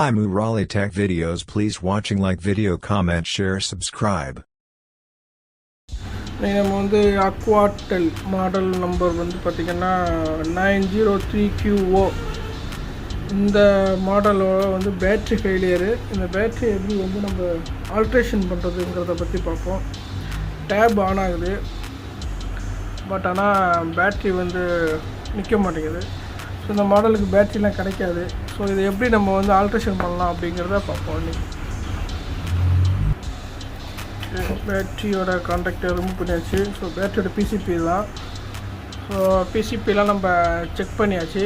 Hi Murali Tech videos, please watching, like video, comment, share, subscribe. நம்ம வந்து அக்வாடெல் model number வந்து பார்த்திங்கன்னா 903QO. இந்த மாடலோட வந்து பேட்ரி ஃபெயிலியரு. இந்த பேட்ரி எப்படி வந்து நம்ம ஆல்ட்ரேஷன் பண்ணுறதுங்கிறத பற்றி பார்ப்போம். டேப் ஆன் ஆகுது, பட் ஆனால் பேட்ரி வந்து நிற்க மாட்டேங்குது. ஸோ இந்த மாடலுக்கு பேட்ரிலாம் கிடைக்காது. ஸோ இதை எப்படி நம்ம வந்து ஆல்ட்ரேஷன் பண்ணலாம் அப்படிங்கிறத பார்ப்போம் இன்றைக்கி. பேட்ரியோட கான்டாக்டை ரிமூவ் பண்ணியாச்சு. ஸோ பேட்டரியோட பிசிபி தான். ஸோ பிசிபிலாம் நம்ம செக் பண்ணியாச்சு.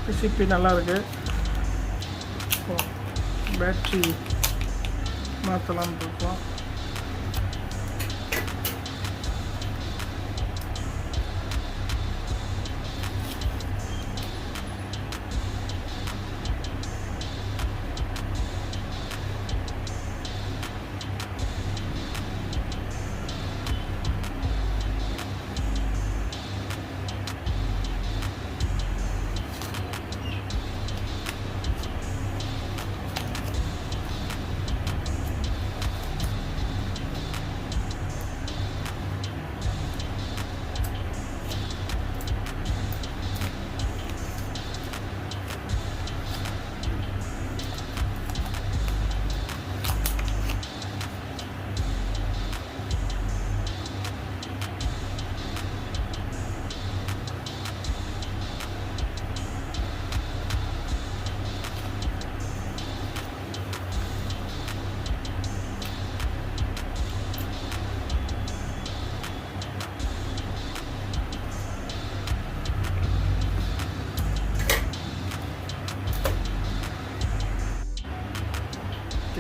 பிசிபி நல்லாயிருக்கு. பேட்ரி மாற்றலான்னு பார்ப்போம்.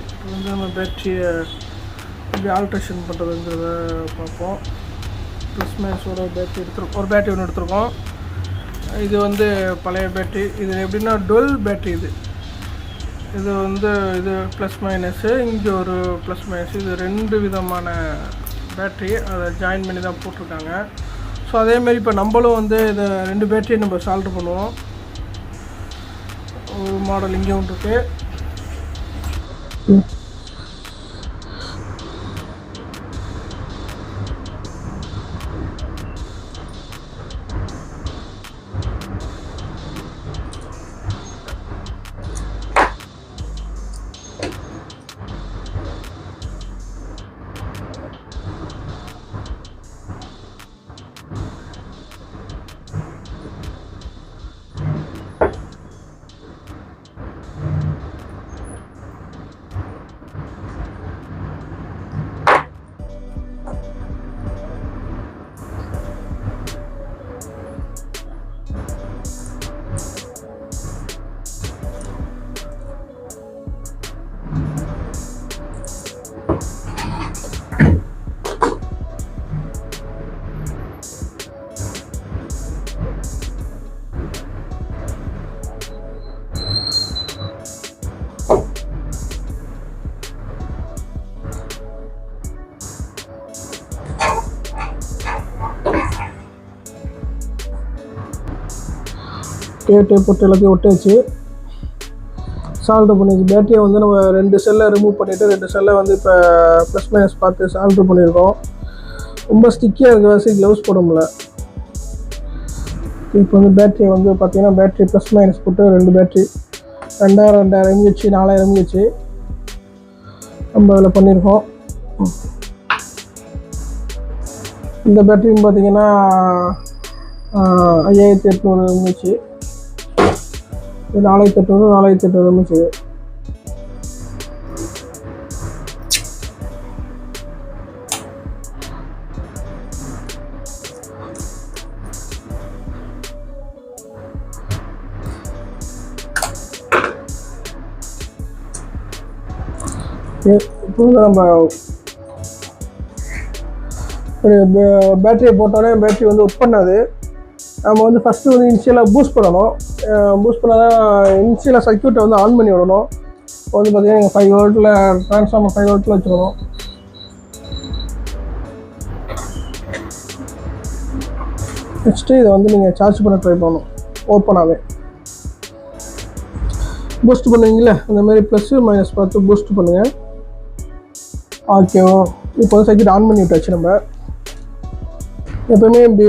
இப்போ வந்து நம்ம பேட்டரியை எப்படி ஆல்ட்ரேஷன் பண்ணுறதுங்கிறத பார்ப்போம். ப்ளஸ் மைனஸோட பேட்டரி ஒரு பேட்டரி ஒன்று எடுத்துருக்கோம். இது வந்து பழைய பேட்டரி. இது எப்படின்னா டுவெல் பேட்டரி. இது வந்து இது ப்ளஸ் மைனஸு, இங்கே ஒரு ப்ளஸ் மைனஸ். இது ரெண்டு விதமான பேட்டரி, அதை ஜாயின் பண்ணி தான் போட்டிருக்காங்க. ஸோ அதேமாரி இப்போ நம்மளும் வந்து இதை ரெண்டு பேட்டரியை நம்ம சால்வ் பண்ணுவோம். ஒரு மாடல் இங்கே ஒன்று இருக்குது. டேப் போட்டு எல்லாத்தையும் ஒட்டாச்சு, சால்ட்ரு பண்ணியாச்சு. பேட்டரியை வந்து நம்ம ரெண்டு செல்லை ரிமூவ் பண்ணிவிட்டு ரெண்டு செல்லை வந்து இப்போ ப்ளஸ் மைனஸ் பார்த்து சால்ட்ரு பண்ணியிருக்கோம். ரொம்ப ஸ்டிக்கியாக இருக்க வசதி க்ளவுஸ் போட முடியல. இப்போ வந்து பேட்டரியை வந்து பார்த்திங்கன்னா பேட்டரி ப்ளஸ் மைனஸ் போட்டு ரெண்டு பேட்டரி 2000 mAh 4000 mAh நம்ம அதில் பண்ணியிருக்கோம். இந்த பேட்டரின்னு பார்த்திங்கன்னா 5800 mAh. இது 4800 mAh. இப்போ வந்து நம்ம பேட்டரியை போட்டோன்னே பேட்டரி வந்து ஒர்க் பண்ணாது. நம்ம வந்து ஃபஸ்ட்டு வந்து இனிஷியலாக பூஸ்ட் பண்ணணும். பூஸ்ட் பண்ணால் தான் இனிஷியலாக சர்க்யூட்டை வந்து ஆன் பண்ணி விடணும். இப்போ வந்து பார்த்திங்கன்னா 5 வோல்ட்டில் ட்ரான்ஸ்ஃபார்மர் 5 வோல்ட்டில் வச்சுக்கணும். நெக்ஸ்ட்டு இதை வந்து நீங்கள் சார்ஜ் பண்ண ட்ரை பண்ணணும் ஓப்பனாகவே. பூஸ்ட் பண்ணுவீங்களே அந்த மாதிரி ப்ளஸ் மைனஸ் பார்த்து பூஸ்ட் பண்ணுங்கள். ஓகேவா? இப்போ வந்து சர்க்யூட் ஆன் பண்ணி விட்டாச்சு. நம்ம எப்போயுமே இப்படி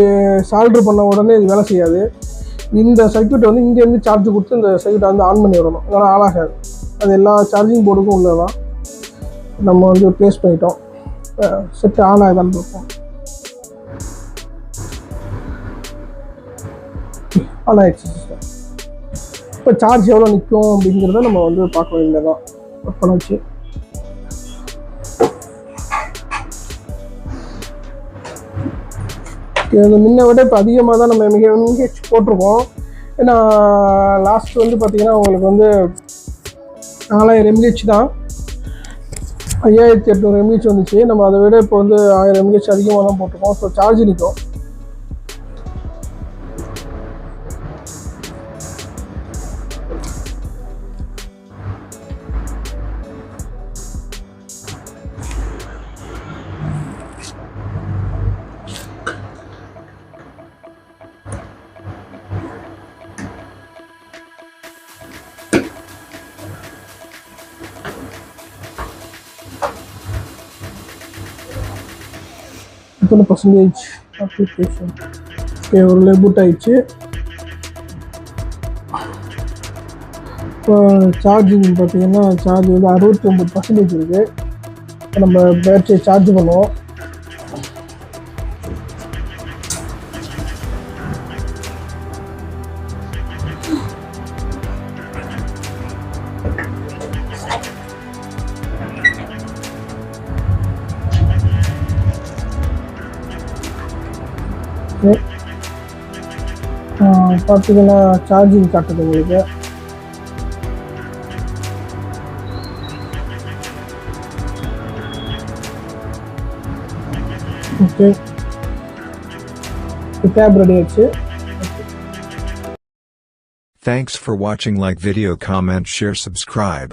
சால்ட்ரு பண்ண உடனே இது வேலை செய்யாது. இந்த சர்க்யூட் வந்து இங்கேருந்து சார்ஜ் கொடுத்து இந்த சர்க்யூட்டை வந்து ஆன் பண்ணி விடணும், அதனால் ஆன் ஆகாது. அது எல்லா சார்ஜிங் போர்டுக்கும் உள்ளதான். நம்ம வந்து ப்ளேஸ் பண்ணிட்டோம். செட்டு ஆன் ஆகுதான்னு பார்ப்போம். ஆன் ஆகிடுச்சு சிஸ்டம். இப்போ சார்ஜ் எவ்வளோ நிற்கும் அப்படிங்கிறத நம்ம வந்து பார்க்க வேண்டியதான். ஒர்க் பண்ணாச்சு. இது முன்ன விட இப்போ அதிகமாக தான் நம்ம எம்ஹெச் போட்டிருக்கோம். ஏன்னா லாஸ்ட் வந்து பார்த்திங்கன்னா உங்களுக்கு வந்து 4000 mAh தான், 5800 mAh வந்துச்சு. நம்ம அதை விட இப்போ வந்து 1000 mAh அதிகமாக தான் போட்டிருக்கோம். ஸோ சார்ஜ் நிற்கும். எத்தனை பர்சன்டேஜ் அப்ளிகேஷன் ஒரு பூட் ஆயிடுச்சு. இப்போ சார்ஜிங் பார்த்தீங்கன்னா சார்ஜ் வந்து 69% இருக்குது. நம்ம பேட்டரியை சார்ஜ் பண்ணுவோம். பார்த்தீங்கன்னா சார்ஜிங் காட்டுது உங்களுக்கு. ஓகே, டேப் ரெடி ஆயிடுச்சு. Thanks for watching. Like video, comment, share, subscribe.